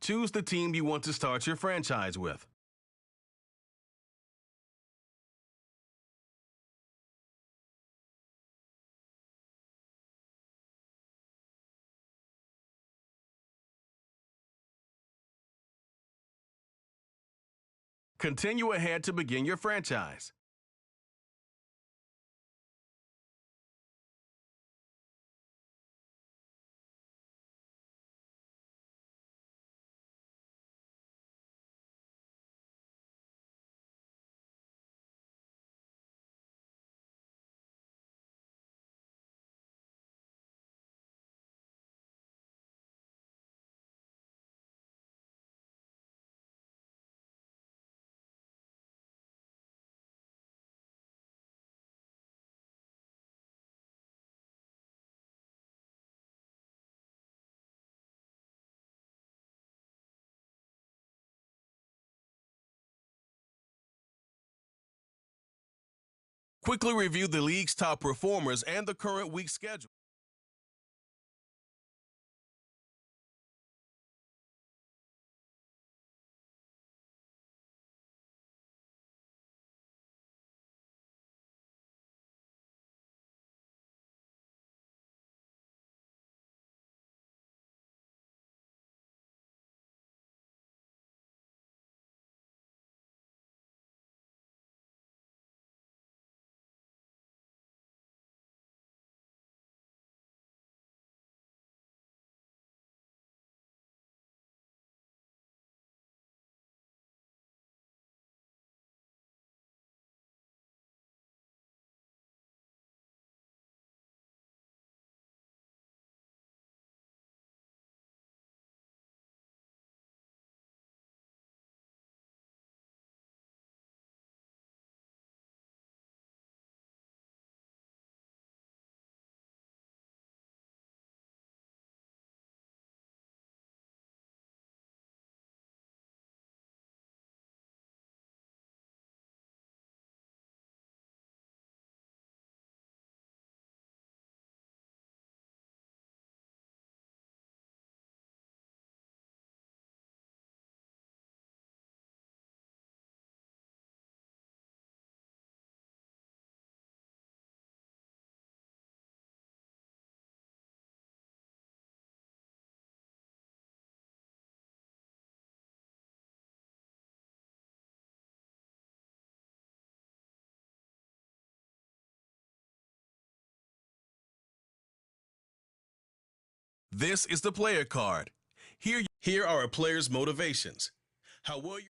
Choose the team you want to start your franchise with. Continue ahead to begin your franchise. Quickly review the league's top performers and the current week schedule. This is the player card. Here are a player's motivations. How well you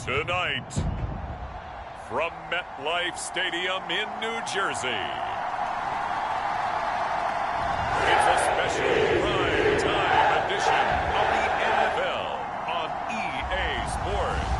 Tonight, from MetLife Stadium in New Jersey, it's a special prime time edition of the NFL on EA Sports.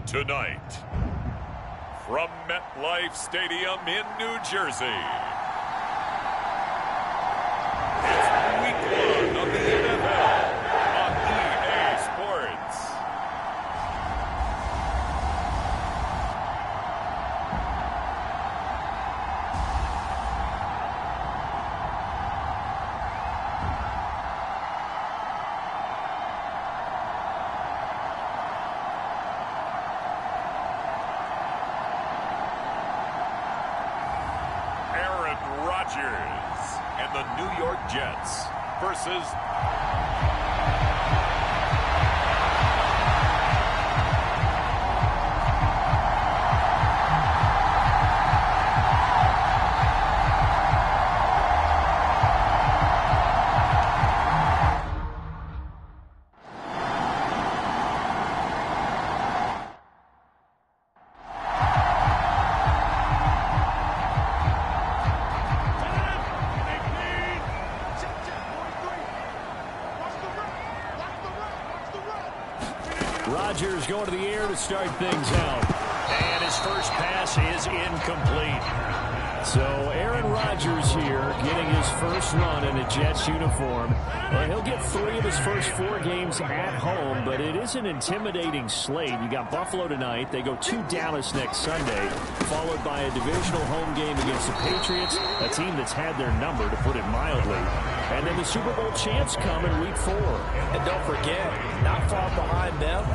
Tonight, from MetLife Stadium in New Jersey, it's Week 1 of the NFL on EA Sports. Rodgers and the New York Jets versus going to the air to start things out. And his first pass is incomplete. So Aaron Rodgers here getting his first run in a Jets uniform. He'll get 3 of his first 4 games at home, but it is an intimidating slate. You got Buffalo tonight. They go to Dallas next Sunday, followed by a divisional home game against the Patriots, a team that's had their number, to put it mildly. And then the Super Bowl champs come in Week 4. And don't forget, not far behind them,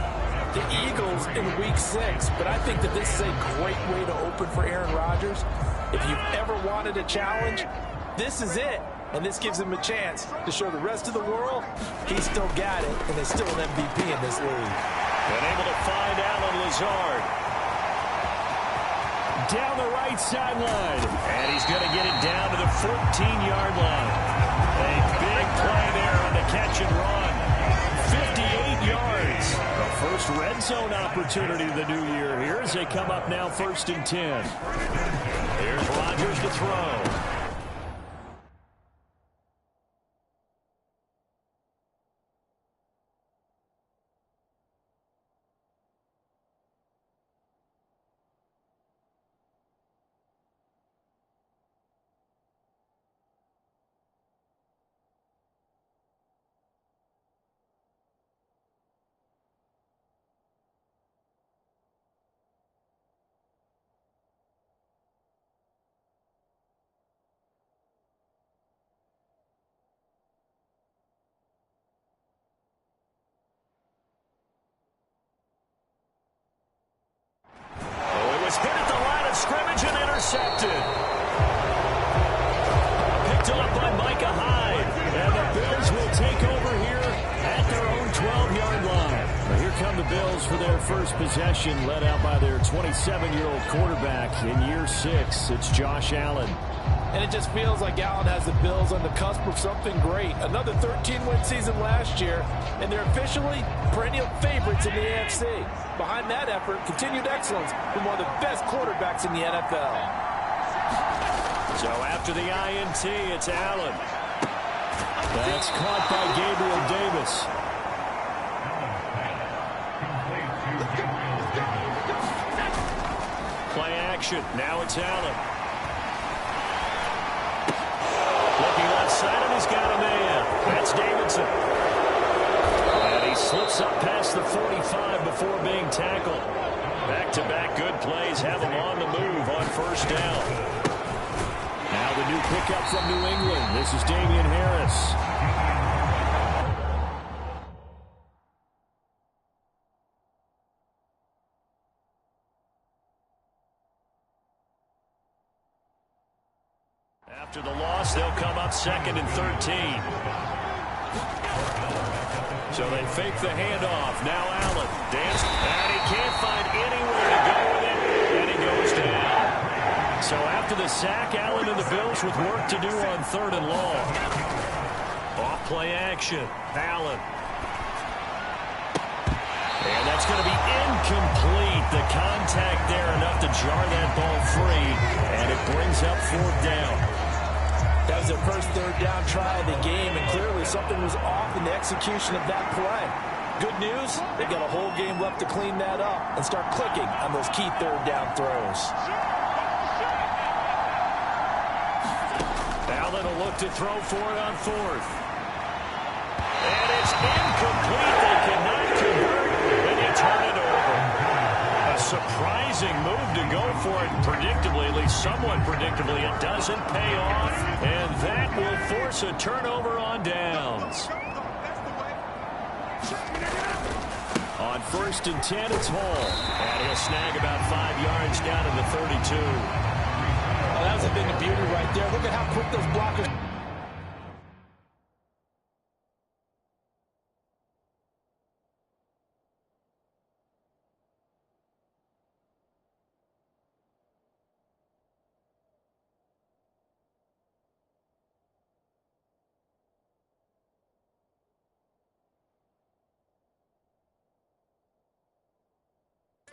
the Eagles in Week 6. But I think that this is a great way to open for Aaron Rodgers. If you've ever wanted a challenge, this is it. And this gives him a chance to show the rest of the world he's still got it and is still an MVP in this league. And able to find Allen Lazard. Down the right sideline. And he's going to get it down to the 14-yard line. A big play there on the catch and run. 58 yards. The first red zone opportunity of the new year here as they come up now 1st and 10. Here's Rodgers to throw. Hit at the line of scrimmage and intercepted. Picked up by Micah Hyde. And the Bills will take over here at their own 12-yard line. Well, here come the Bills for their first possession, led out by their 27-year-old quarterback in year 6. It's Josh Allen. And it just feels like Allen has the Bills on the cusp of something great. Another 13-win season last year, and they're officially perennial favorites in the AFC. Behind that effort, continued excellence from one of the best quarterbacks in the NFL. So after the INT, it's Allen. That's caught by Gabriel Davis. Play action. Now it's Allen. Looking left side, and he's got a man. That's Davidson. And he slips up past the 45 before being tackled. Back-to-back good plays have him on the move on first down. Now the new pickup from New England. This is Damian Harris. After the loss, they'll come up 2nd and 13. So they fake the handoff. Now Allen danced, and he can't find anywhere to go with it, and he goes down. So after the sack, Allen and the Bills with work to do on 3rd and long. Off play action. Allen. And that's going to be incomplete. The contact there enough to jar that ball free, and it brings up 4th down. That was their first 3rd down try of the game, and clearly something was off in the execution of that play. Good news, they've got a whole game left to clean that up and start clicking on those key 3rd down throws. Allen will look to throw for it on 4th. And it's incomplete. They cannot convert, and they turn it over. A surprising move to go for it predictably, at least somewhat predictably. It doesn't pay off, and that will force a turnover on downs. On 1st and 10, it's Hall. And he'll snag about 5 yards down to the 32. Oh, that was a thing of beauty right there. Look at how quick those blockers...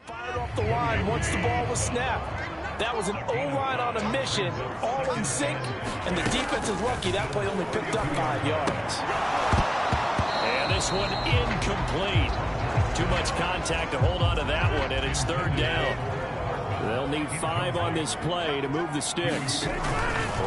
fired off the line once the ball was snapped. That was an O-line on a mission, all in sync, and the defense is lucky that play only picked up 5 yards. And this one incomplete. Too much contact to hold on to that one, and it's third down. They'll need 5 on this play to move the sticks.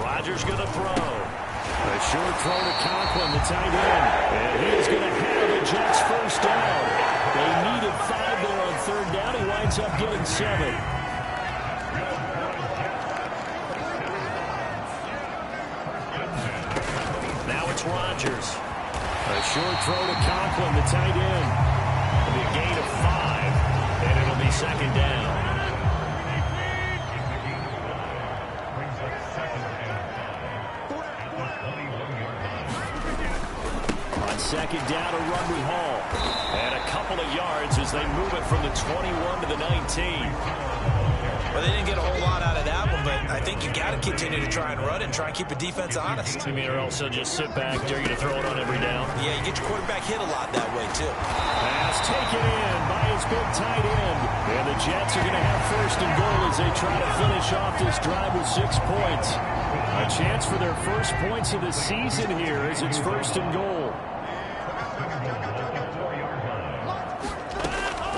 Rodgers going to throw. A short throw to Conklin, the tight end. And he is going to have the Jets first down. They needed 5 there on third down. He winds up getting 7. Now it's Rodgers. A short throw to Conklin, the tight end. It'll be a gain of 5, and it'll be second down. On second down, a run with Hall. And a couple of yards as they move it from the 21 to the 19. Well, they didn't get a whole lot out of that one, but I think you got to continue to try and run and try and keep the defense honest. You mean, or else they'll just sit back, dare you to throw it on every down? Yeah, you get your quarterback hit a lot that way, too. Pass taken in by his big tight end. And the Jets are going to have first and goal as they try to finish off this drive with 6 points. A chance for their first points of the season here as it's first and goal.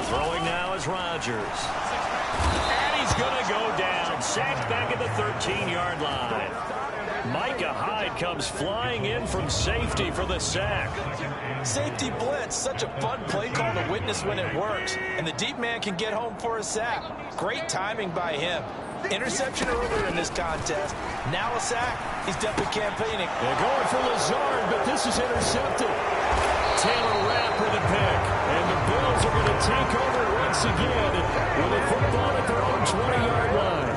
Throwing now is Rodgers. And he's going to go down. Sacked back at the 13-yard line. Micah Hyde comes flying in from safety for the sack. Safety blitz, such a fun play call to witness when it works. And the deep man can get home for a sack. Great timing by him. Interception earlier in this contest. Now a sack. He's definitely campaigning. They're going for Lazard, but this is intercepted. Taylor Rapp with a pick. And the Bills are going to take over once again with a football at their own 20-yard line.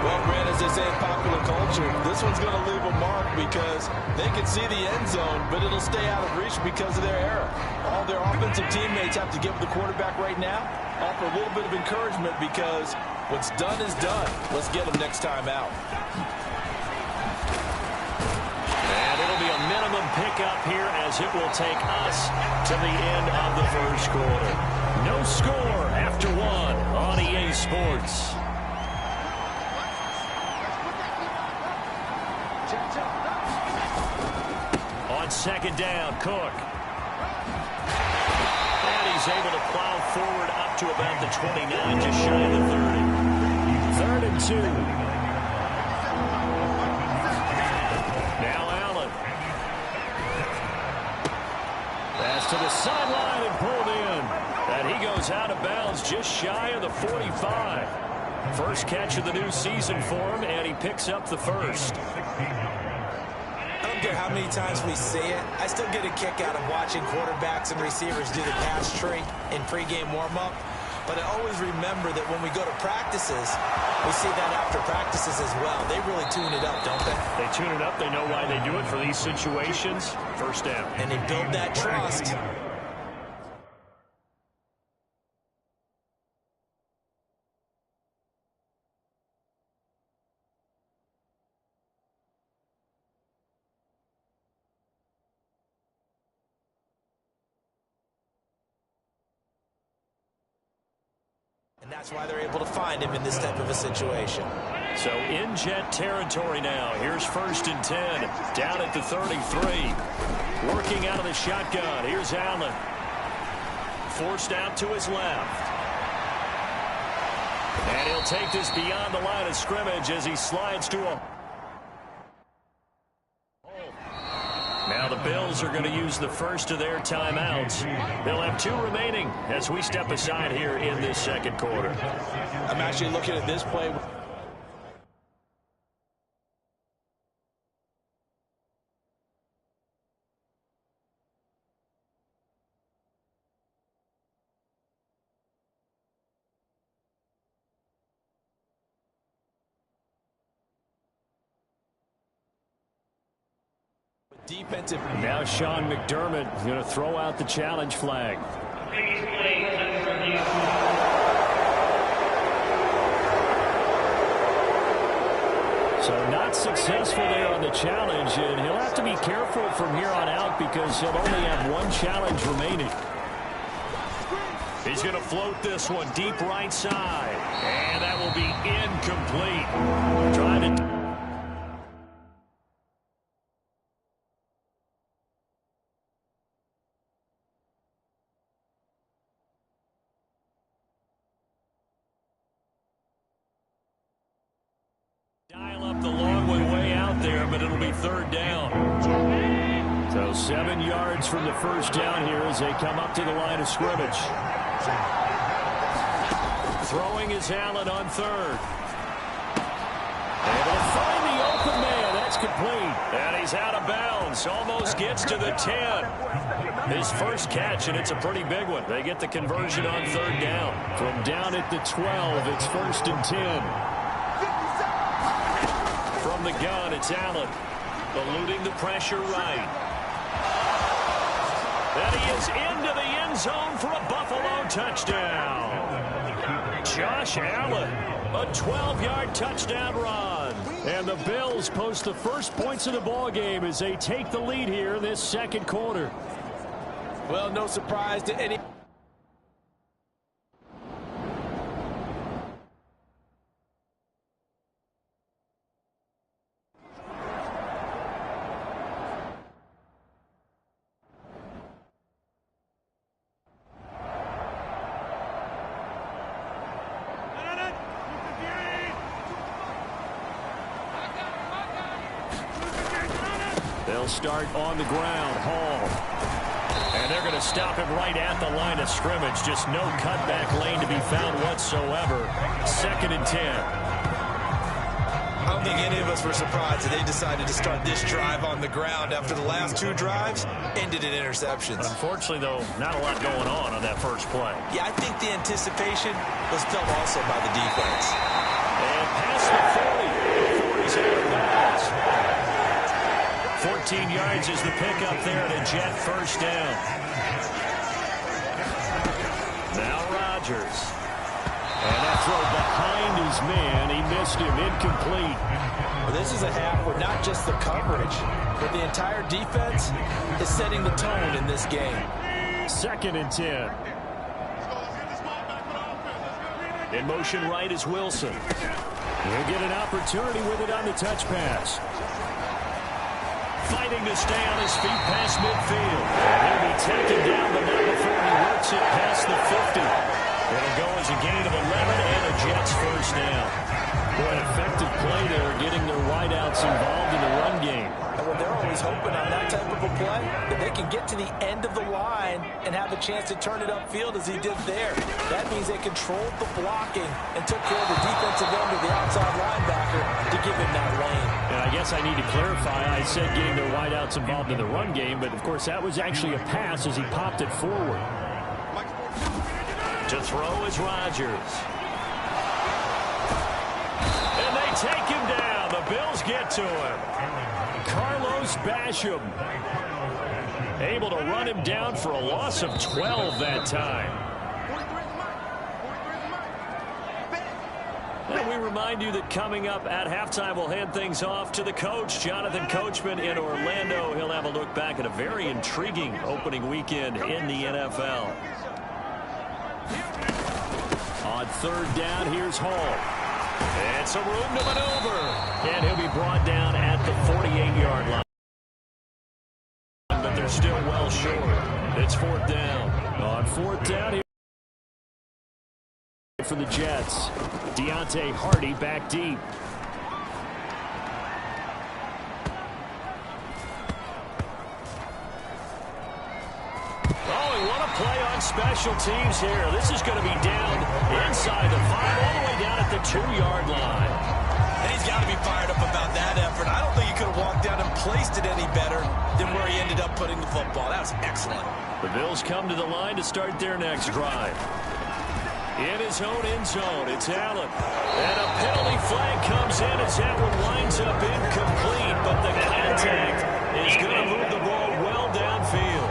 Well, Grant, as they say in popular culture, this one's going to leave a mark because they can see the end zone, but it'll stay out of reach because of their error. All their offensive teammates have to give the quarterback right now, offer a little bit of encouragement because what's done is done. Let's get them next time out. And it'll be a minimum pickup here as it will take us to the end of the first quarter. No score after 1 on EA Sports. On second down, Cook. And he's able to plow forward up to about the 29, just shy of the 30. 3rd and 2. Now Allen. Pass to the sideline and pulled in. And he goes out of bounds just shy of the 45. First catch of the new season for him, and he picks up the first. I don't care how many times we see it. I still get a kick out of watching quarterbacks and receivers do the pass tree in pregame warm-up. But I always remember that when we go to practices, we see that after practices as well. They really tune it up, don't they? They tune it up. They know why they do it for these situations. First down. And they build that trust. And that's why they're able to find him in this type of a situation. So in Jet territory now. Here's 1st and 10. Down at the 33. Working out of the shotgun. Here's Allen. Forced out to his left. And he'll take this beyond the line of scrimmage as he slides to a... Now the Bills are going to use the first of their timeouts. They'll have 2 remaining as we step aside here in this second quarter. I'm actually looking at this play. Defensive. Now Sean McDermott is going to throw out the challenge flag. So not successful there on the challenge, and he'll have to be careful from here on out because he'll only have 1 challenge remaining. He's going to float this one deep right side, and that will be incomplete. Trying to... the long one way out there, but it'll be third down. So 7 yards from the first down here as they come up to the line of scrimmage. Throwing is Allen on third. Able to find the open man. That's complete. And he's out of bounds. Almost gets to the 10. His first catch, and it's a pretty big one. They get the conversion on third down. From down at the 12, it's 1st and 10. From the gun, it's Allen. Eluding the pressure right. And he is into the end zone for a Buffalo touchdown. Josh Allen, a 12-yard touchdown run. And the Bills post the first points of the ball game as they take the lead here in this second quarter. Well, no surprise to any. They'll start on the ground. Hall. And they're going to stop him right at the line of scrimmage. Just no cutback lane to be found whatsoever. 2nd and 10. I don't think any of us were surprised that they decided to start this drive on the ground after the last 2 drives ended in interceptions. Unfortunately, though, not a lot going on that first play. Yeah, I think the anticipation was felt also by the defense. And past the 40 before he's out of bounds. 14 yards is the pickup there at a Jet first down. Now Rodgers. And that throw behind his man. He missed him. Incomplete. Well, this is a half where not just the coverage, but the entire defense is setting the tone in this game. 2nd and 10. In motion right is Wilson. He'll get an opportunity with it on the touch pass. Fighting to stay on his feet past midfield. He'll be taken down, but not before he works it past the 50. It'll go as a gain of 11 and a Jets first down. What an effective play there, getting their wideouts involved in the run game. Well, they're always hoping on that type of a play that they can get to the end of the line and have a chance to turn it upfield as he did there. That means they controlled the blocking and took care of the defensive end of the outside linebacker to give him that lane. And I guess I need to clarify. I said getting their wideouts involved in the run game, but of course that was actually a pass as he popped it forward. To throw is Rodgers. And they take him down. The Bills get to him. Carlos Basham able to run him down for a loss of 12 that time. And we remind you that coming up at halftime, we'll hand things off to the coach, Jonathan Coachman in Orlando. He'll have a look back at a very intriguing opening weekend in the NFL. On third down, here's Hall. It's a room to maneuver. And he'll be brought down at the 48-yard line. But they're still well short. It's 4th down. On 4th down here for the Jets. Deontay Hardy back deep. Play on special teams here. This is going to be down inside the 5, all the way down at the 2-yard line. And he's got to be fired up about that effort. I don't think he could have walked down and placed it any better than where he ended up putting the football. That was excellent. The Bills come to the line to start their next drive. In his own end zone, it's Allen. And a penalty flag comes in as that one winds up incomplete. But the contact is going to move the ball well downfield.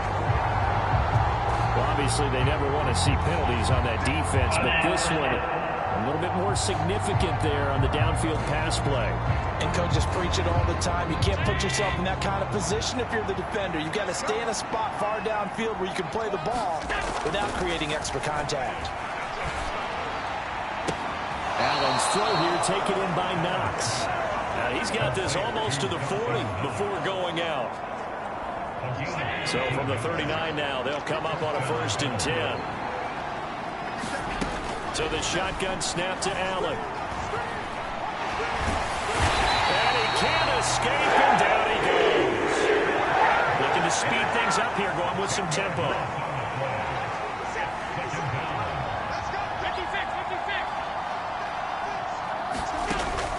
Well, obviously, they never want to see penalties on that defense, but this one a little bit more significant there on the downfield pass play. And coaches preach it all the time. You can't put yourself in that kind of position if you're the defender. You've got to stay in a spot far downfield where you can play the ball without creating extra contact. Allen's throw here taken in by Knox. Now he's got this almost to the 40 before going out. So from the 39 now, they'll come up on a 1st and 10. So the shotgun snap to Allen. And escape, and down he goes. Looking to speed things up here, going with some tempo.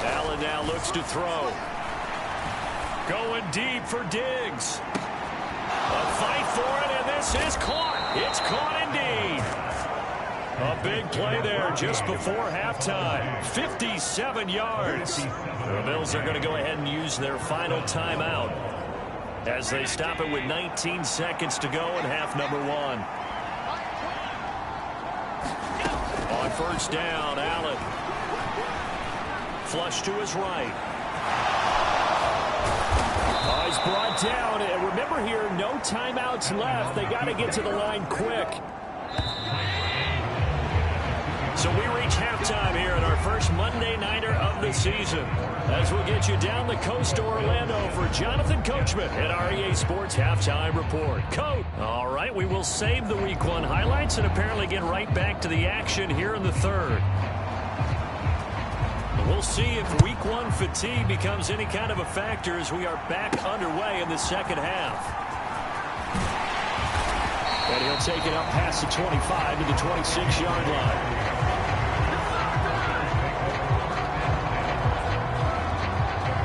Allen now looks to throw. Going deep for Diggs. A fight for it, and this is caught. It's caught indeed. A big play there just before halftime. 57 yards. The Bills are going to go ahead and use their final timeout as they stop it with 19 seconds to go in half number one. On first down, Allen. Flush to his right. Oh, he's brought down. And remember here, no timeouts left. They got to get to the line quick. So we reach halftime here in our first Monday Nighter of the season. As we'll get you down the coast to Orlando for Jonathan Coachman at our EA Sports Halftime Report. Coach. All right, we will save the Week 1 highlights and apparently get right back to the action here in the third. We'll see if Week 1 fatigue becomes any kind of a factor as we are back underway in the second half. And he'll take it up past the 25 to the 26-yard line.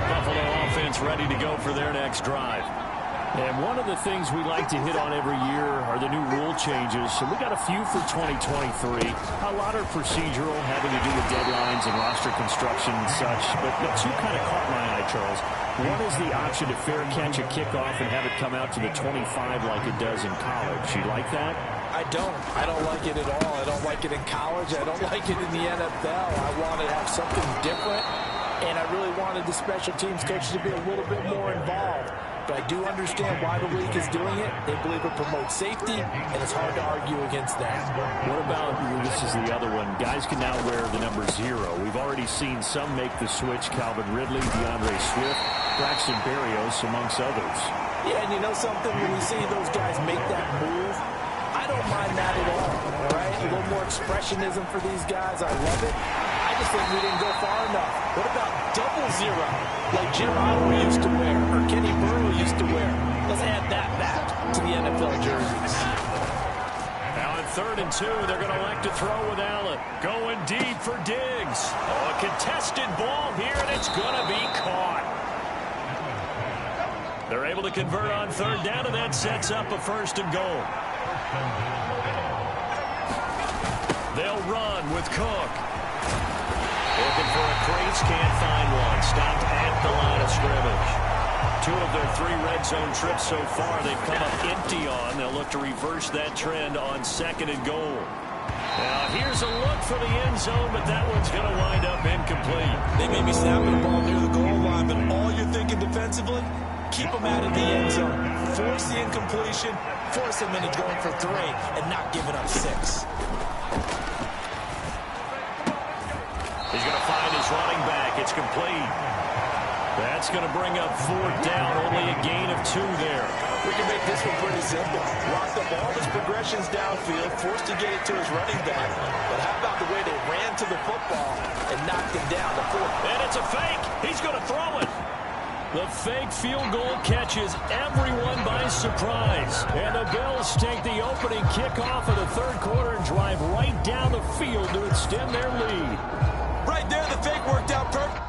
Buffalo offense ready to go for their next drive. And one of the things we like to hit on every year are the new rule changes. So we got a few for 2023. A lot are procedural, having to do with deadlines and roster construction and such. But two kind of caught my eye, Charles. One is the option to fair catch a kickoff and have it come out to the 25 like it does in college. You like that? I don't like it at all. I don't like it in college. I don't like it in the NFL. I want to have something different, and I really wanted the special teams coaches to be a little bit more involved. But I do understand why the league is doing it. They believe it promotes safety, and it's hard to argue against that. What about, this is the other one, guys can now wear the number 0. We've already seen some make the switch, Calvin Ridley, DeAndre Swift, Braxton Berrios, amongst others. Yeah, and you know something? When you see those guys make that move, I don't mind that at all right? A little more expressionism for these guys. I love it. I just think we didn't go far enough. What about 00, like Jim Oliver used to wear, or Kenny Burrow used to wear? Let's add that back to the NFL jerseys. Now on 3rd and 2, they're going to elect to throw with Allen. Going deep for Diggs. Oh, a contested ball here, and it's going to be caught. They're able to convert on 3rd down, and that sets up a 1st and goal. They'll run with Cook. Looking for a crease, can't find one. Stopped at the line of scrimmage. 2 of their 3 red zone trips so far they've come up empty on. They'll look to reverse that trend on 2nd and goal. Now here's a look for the end zone, but that one's going to wind up incomplete. They may be snapping the ball near the goal line, but all you're thinking defensively, keep them out of the end zone. Force the incompletion, force them into going for 3, and not giving up 6. He's going to find his running back. It's complete. That's going to bring up 4th down. Only a gain of 2 there. We can make this one pretty simple. Locked up all his progressions downfield, forced to get it to his running back. But how about the way they ran to the football and knocked him down to 4? And it's a fake. He's going to throw it. The fake field goal catches everyone by surprise. And the Bills take the opening kickoff of the 3rd quarter and drive right down the field to extend their lead. Right there, the fake worked out perfect.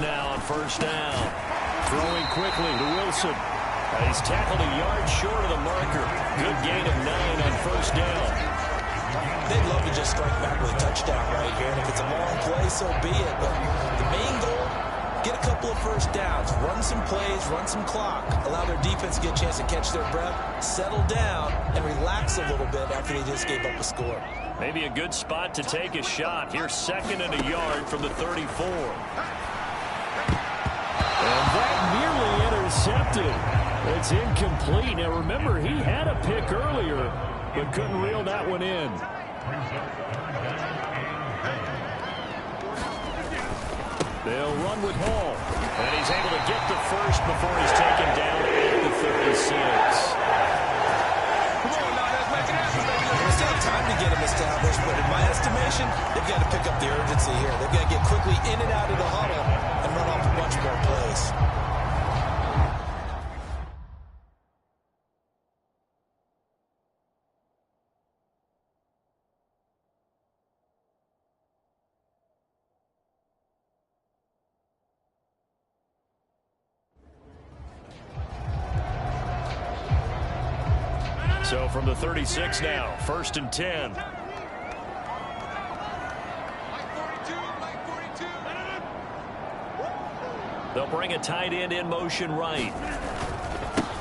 Now on 1st down. Throwing quickly to Wilson. He's tackled a yard short of the marker. Good gain of 9 on 1st down. They'd love to just strike back with a touchdown right here. And if it's a long play, so be it. But the main goal, get a couple of 1st downs. Run some plays, run some clock. Allow their defense to get a chance to catch their breath, settle down, and relax a little bit after they just gave up a score. Maybe a good spot to take a shot. Here's 2nd and a yard from the 34. And that nearly intercepted. It's incomplete. Now, remember, he had a pick earlier, but couldn't reel that one in. They'll run with Hall. And he's able to get the first before he's taken down at the 36. It's not time to get him established, but in my estimation, they've got to pick up the urgency here. They've got to get quickly in and out of the huddle and run off a bunch more plays. So from the 36 now, 1st and 10. They'll bring a tight end in motion right.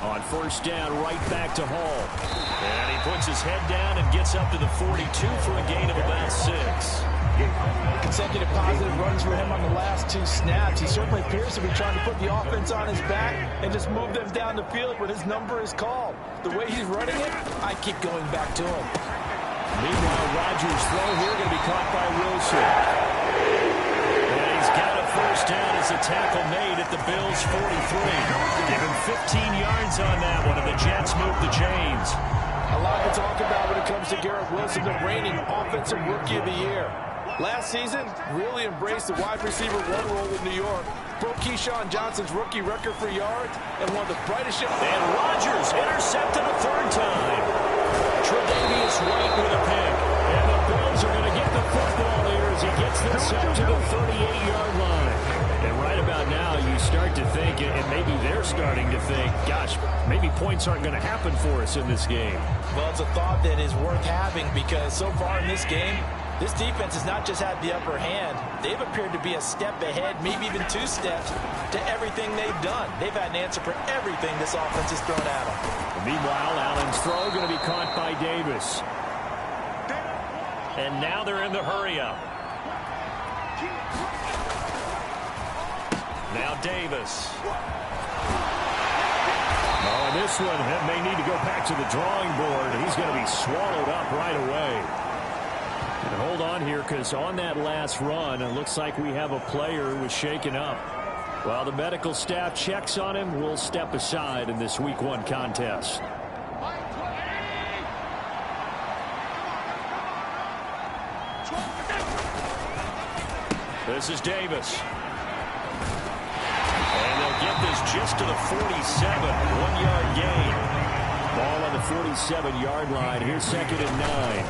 On 1st down, right back to Hall. And he puts his head down and gets up to the 42 for a gain of about 6. Consecutive positive runs for him on the last 2 snaps. He certainly appears to be trying to put the offense on his back and just move them down the field when his number is called. The way he's running it, I keep going back to him. Meanwhile, Rodgers' throw here going to be caught by Wilson. And he's got a 1st down as a tackle made at the Bills' 43. Give him 15 yards on that one, and the Jets move the chains. A lot to talk about when it comes to Garrett Wilson, the reigning offensive rookie of the year. Last season, really embraced the wide receiver 1 role in New York. Broke Keyshawn Johnson's rookie record for yards and one of the brightest ships. And Rodgers intercepted a 3rd time. Tre'Davious White with a pick. And the Bills are going to get the football here as he gets this up to the 38-yard line. And right about now, you start to think, and maybe they're starting to think, gosh, maybe points aren't going to happen for us in this game. Well, it's a thought that is worth having because so far in this game, this defense has not just had the upper hand. They've appeared to be a step ahead, maybe even 2 steps, to everything they've done. They've had an answer for everything this offense has thrown at them. Meanwhile, Allen's throw going to be caught by Davis. And now they're in the hurry-up. Now Davis. Oh, and this one may need to go back to the drawing board. He's going to be swallowed up right away. And hold on here, because on that last run, it looks like we have a player who was shaken up. While the medical staff checks on him, we'll step aside in this Week 1 contest. This is Davis. And they'll get this just to the 47, 1-yard gain. Ball on the 47-yard line. Here's 2nd and 9.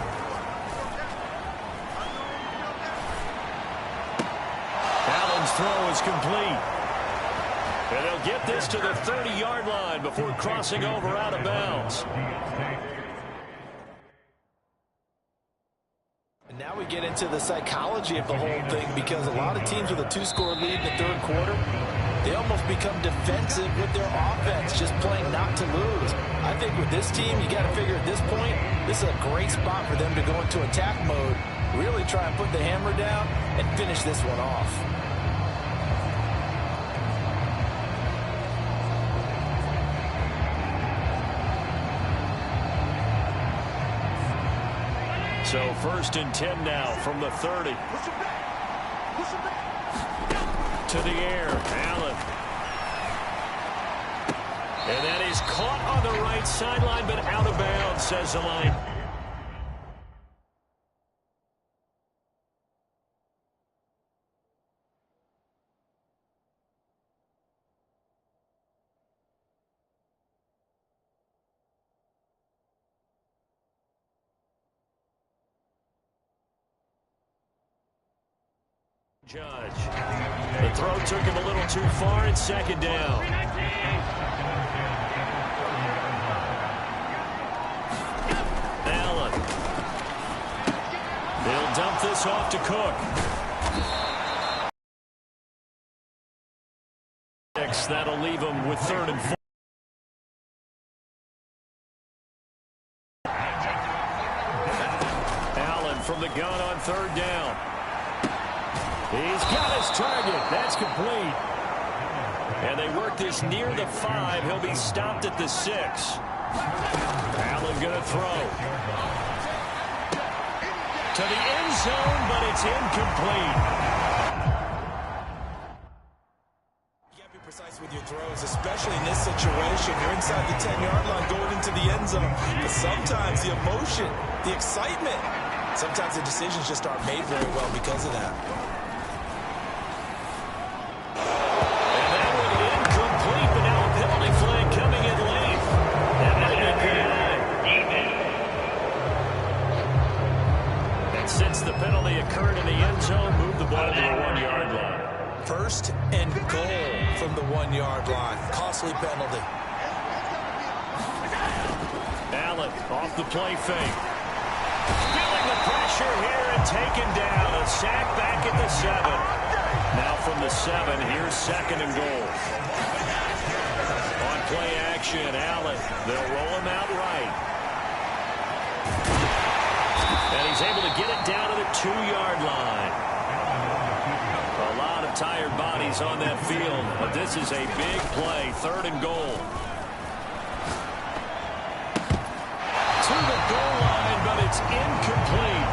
Throw is complete. And they'll get this to the 30-yard line before crossing over out of bounds. And now we get into the psychology of the whole thing because a lot of teams with a 2-score lead in the 3rd quarter, they almost become defensive with their offense, just playing not to lose. I think with this team, you got to figure at this point, this is a great spot for them to go into attack mode, really try and put the hammer down and finish this one off. So 1st and 10 now from the 30. To the air, Allen. And that is caught on the right sideline, but out of bounds, says the line. Judge. The throw took him a little too far, and 2nd down. Allen. They'll dump this off to Cook. That'll leave him with 3rd and 4. Allen from the gun on 3rd down. He's got his target. That's complete. And they work this near the 5. He'll be stopped at the 6. Allen going to throw. To the end zone, but it's incomplete. You got to be precise with your throws, especially in this situation. You're inside the 10-yard line going into the end zone. But sometimes the emotion, the excitement, sometimes the decisions just aren't made very well because of that. And that one incomplete, but now a penalty flag coming in late. And that'll be PI. And since the penalty occurred in the end zone, move the ball to the 1-yard line. First and goal from the 1-yard line. Costly penalty. Allen off the play fake. Feeling the pressure here and taken down. A sack back at the 7. Now from the 7, here's 2nd and goal. On play action, Allen. They'll roll him out right. And he's able to get it down to the 2-yard line. A lot of tired bodies on that field, but this is a big play. 3rd and goal. To the goal line, but it's incomplete.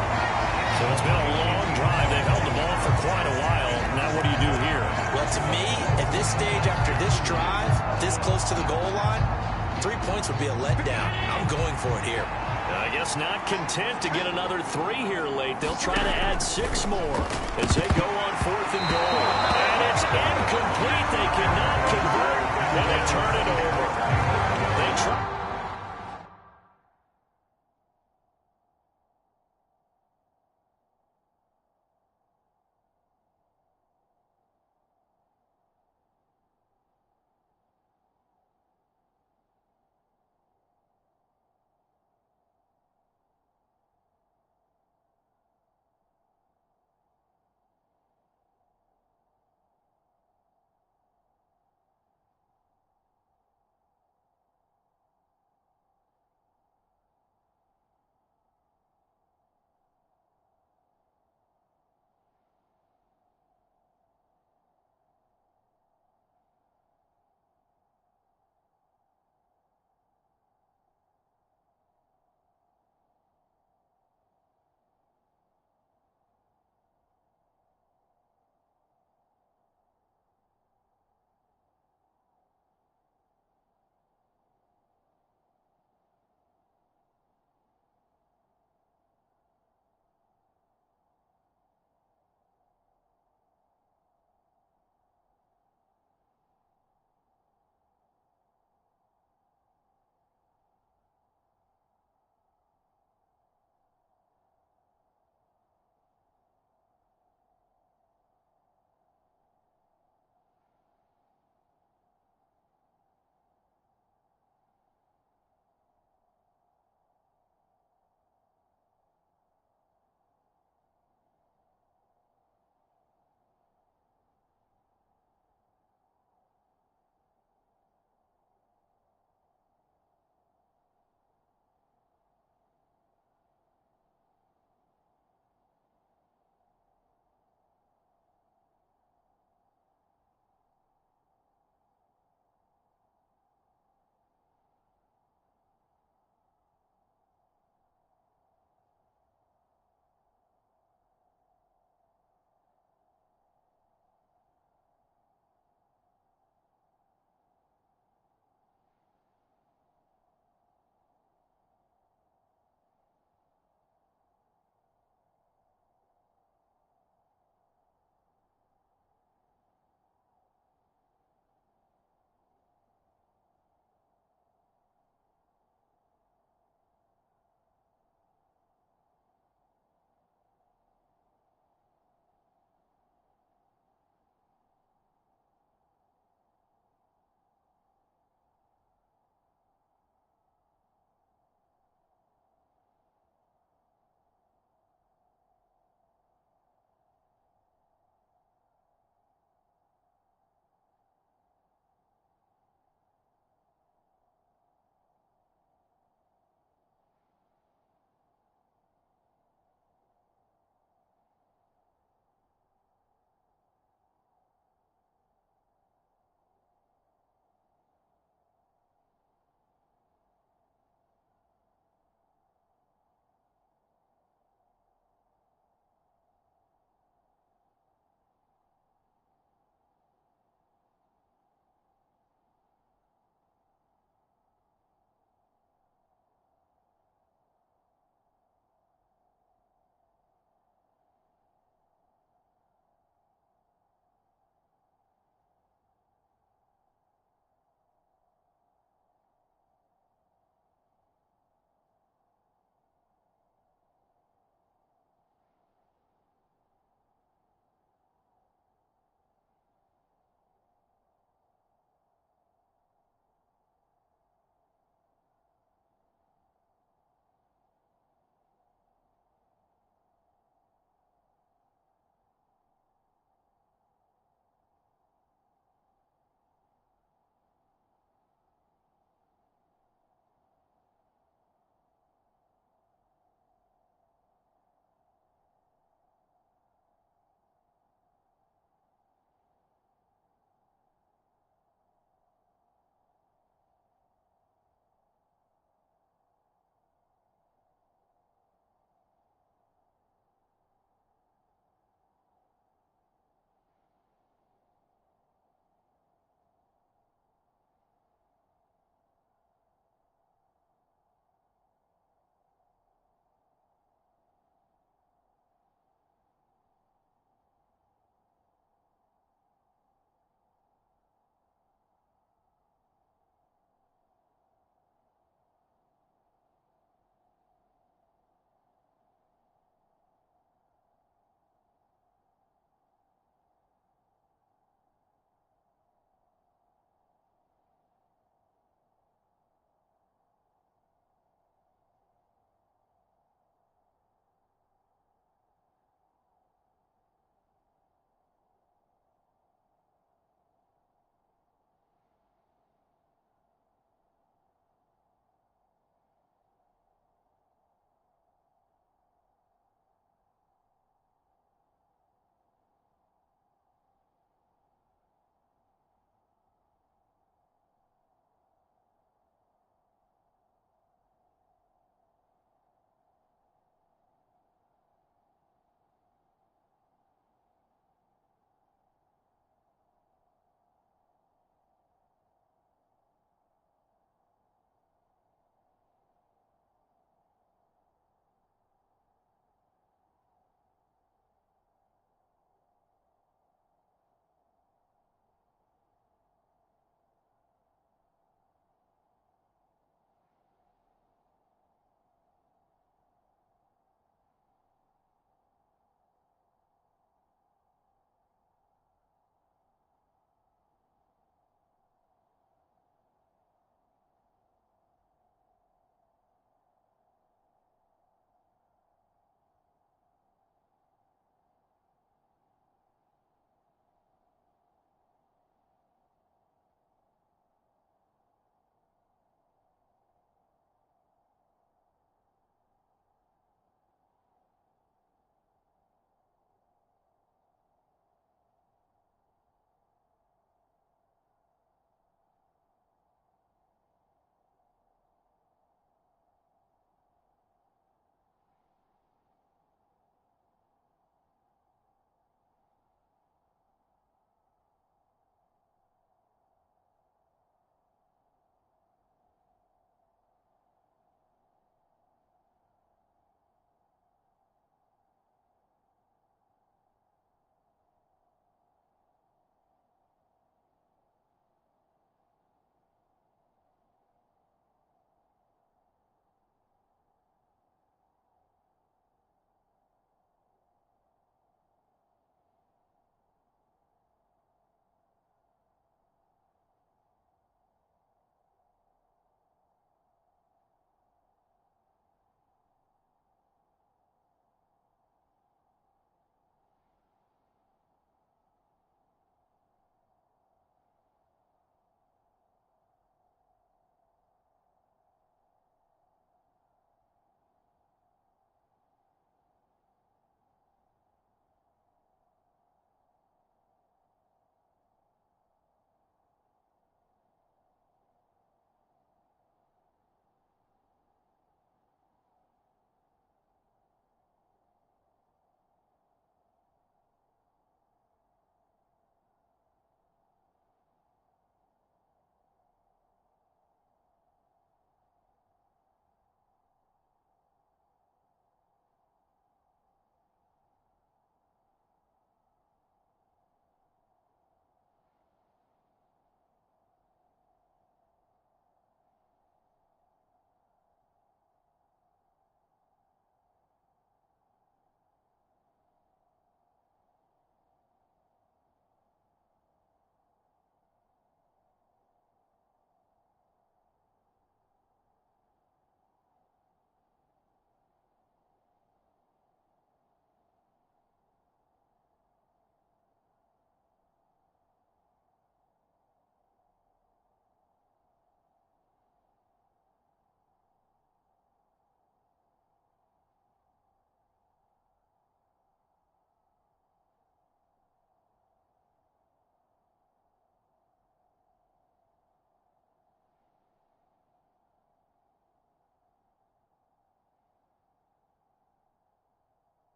So it's been a long drive. They've held the ball for quite a while. Now what do you do here? Well, to me, at this stage, after this drive, this close to the goal line, 3 points would be a letdown. I'm going for it here. I guess not content to get another 3 here late. They'll try to add 6 more as they go on 4th and goal. And it's incomplete. They cannot convert, and they turn it over. They try.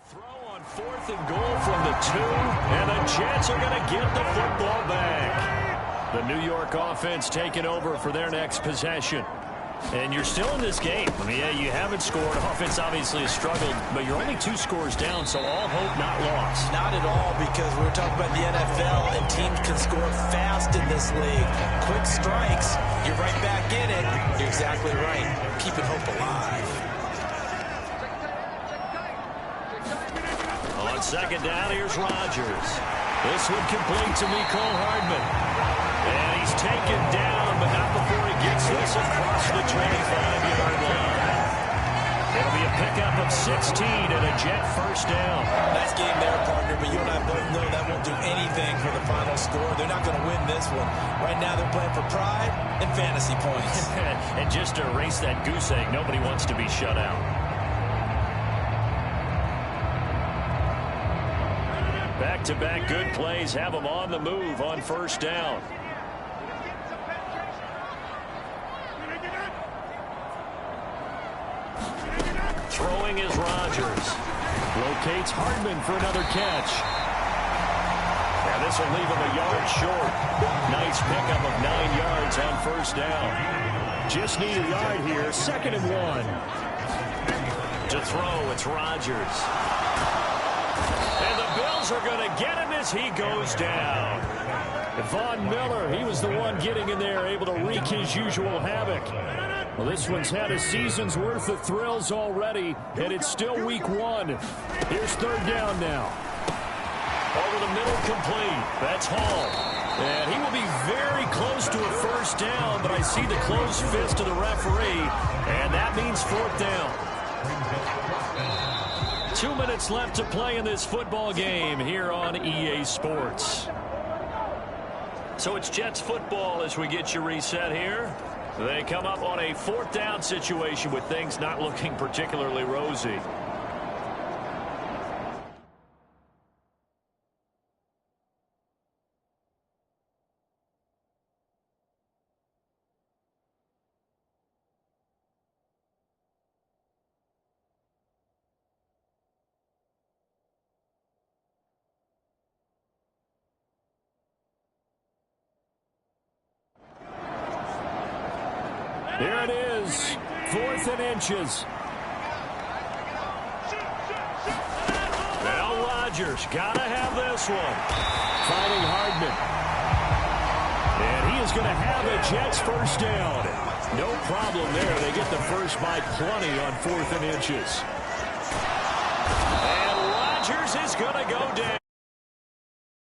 Throw on 4th and goal from the 2, and the Jets are going to get the football back. The New York offense taking over for their next possession. And you're still in this game. I mean, yeah, you haven't scored. Offense obviously has struggled, but you're only 2 scores down, so all hope not lost. Not at all, because we're talking about the NFL, and teams can score fast in this league. Quick strikes, you're right back in it. You're exactly right. Keeping hope alive. On 2nd down, here's Rodgers. This one complete to Mecole Hardman. And he's taken down, but not before he gets this across the 25-yard line. It'll be a pickup of 16 and a Jet first down. Nice game there, partner, but you and I both know that won't do anything for the final score. They're not going to win this one. Right now they're playing for pride and fantasy points. And just to erase that goose egg, nobody wants to be shut out. Back-to-back good plays have them on the move on 1st down. Throwing is Rodgers. Locates Hardman for another catch. And this will leave him a yard short. Nice pickup of 9 yards on 1st down. Just need a yard here. 2nd and 1. To throw, it's Rodgers. And the Bills are going to get him as he goes down. Von Miller, he was the one getting in there, able to wreak his usual havoc. Well, this one's had a season's worth of thrills already, and it's still week 1. Here's 3rd down now. Over the middle, complete. That's Hall. And he will be very close to a 1st down, but I see the closed fist of the referee, and that means 4th down. 2 minutes left to play in this football game here on EA Sports. So it's Jets football as we get you reset here. They come up on a 4th down situation with things not looking particularly rosy. Here it is, 4th and inches. Now Rodgers, gotta have this one. Fighting Hardman. And he is going to have a Jets first down. No problem there. They get the first by plenty on 4th and inches. And Rodgers is going to go down.